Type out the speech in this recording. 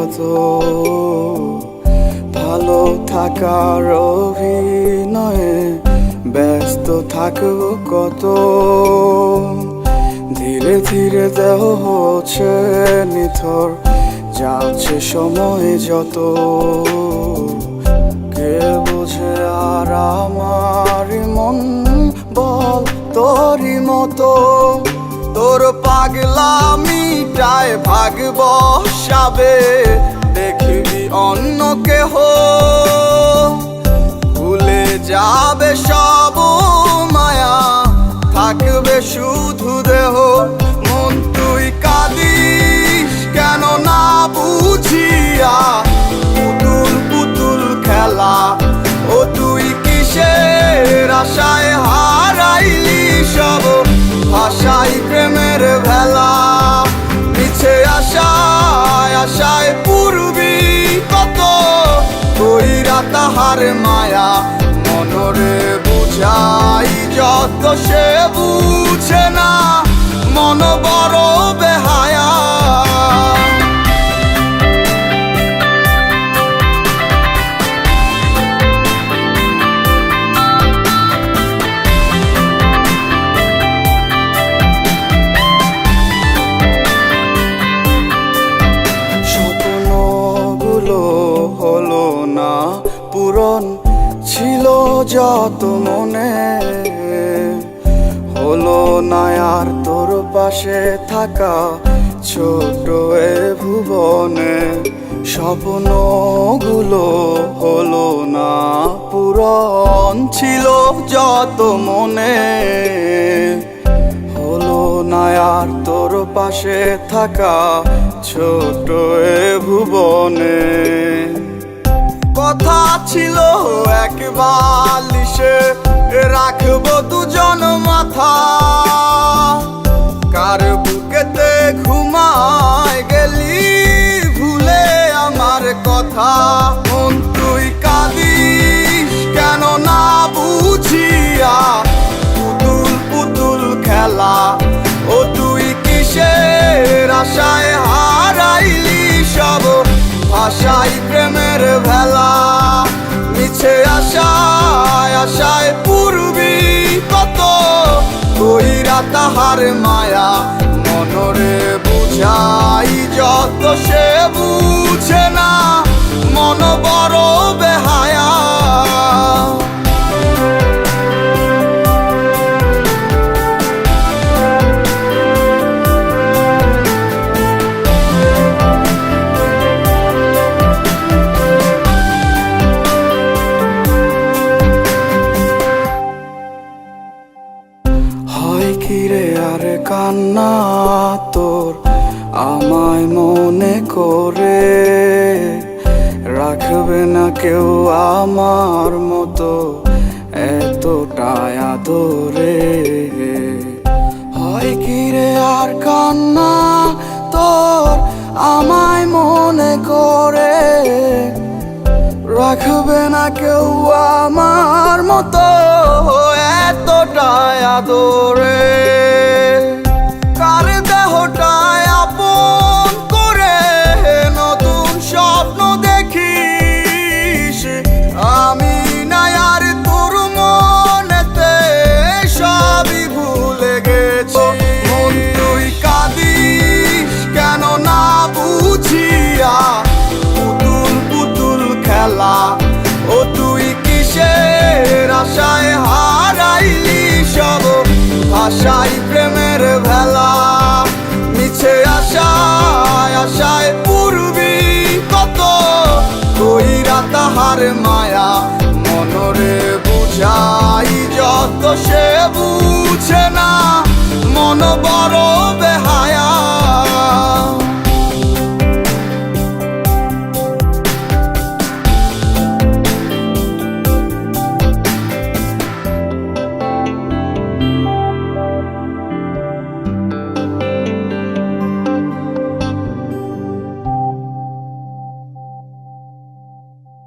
কত, ভালো থাকার অভিনয়ে ব্যস্ত থাকবো কত। ধীরে ধীরে দেহ হচ্ছে নিথর, যাচ্ছে সময় যত। কে বোঝে আর আমারই মন, বল তোরই মতো। তোর পাগলামিটায় ভাগ বসাবে, দেখবি অন্য কেহ ভুলে যাবে সব মায়া, থাকবে শুধু দেহ। মন তুই কাঁদিস কেন না বুঝিয়া, পুতুল পুতুল খেলা। ও তুই কিসের আশায় হারাইলি সব, ভাষাই প্রেমের ভেলা। মিছে আশায় আশায় পূর্বী কত, কইরা তাহার মায়া। মনরে বুঝাই যত সে বুঝে না, মন বড় বেহায়া। হলো না পূরণ, ছিল যত মনে হলো না আর তোর পাশে থাকা ছোট এ ভুবনে। স্বপ্নগুলো হলো না পূরণ, ছিল যত মনে হলো না আর তোর পাশে থাকা ছোট এ ভুবনে। কথা ছিল এক বালিশে রাখবো দুজন মাথা, কার বুকেতে ঘুমায় গেলি ভুলে আমার কথা। মন তুই কাঁদিস কেন না বুঝিয়া, পুতুল পুতুল খেলা। ও তুই কিসের আশায় হারাইলি সব, ভাষাই প্রেমের ভেলা। মিছে আশায় আশায় পূর্বী কত, কইরা তাহার মায়া। মনরে বুঝাই যত সে বুঝে না, মন বড় বেহায়া। কিরে আর কান্না তোর আমায় মনে করে, রাখবে না কেউ আমার মতো এতটাই আদরে। হয় কিরে আর কান্না তোর আমায় মনে করে, রাখবে না কেউ আমার মতো এতটাই আদরে। কার দেহটায় আপন করে নতুন স্বপ্ন দেখিস, আমি নাই আর তোর মনেতে সবই ভুলে গেছি। মন তুই কাঁদিস কেন না বুঝিয়া, পুতুল পুতুল খেলা। ও তুই কিসের আশায় হারাইলি সব, ভাষাই প্রেমের ভেলা। মিছে আশায় আশায় পূর্বী কত, কইরা তাহার মায়া। মনরে বুঝাই যত সে বুঝে না, মন বড়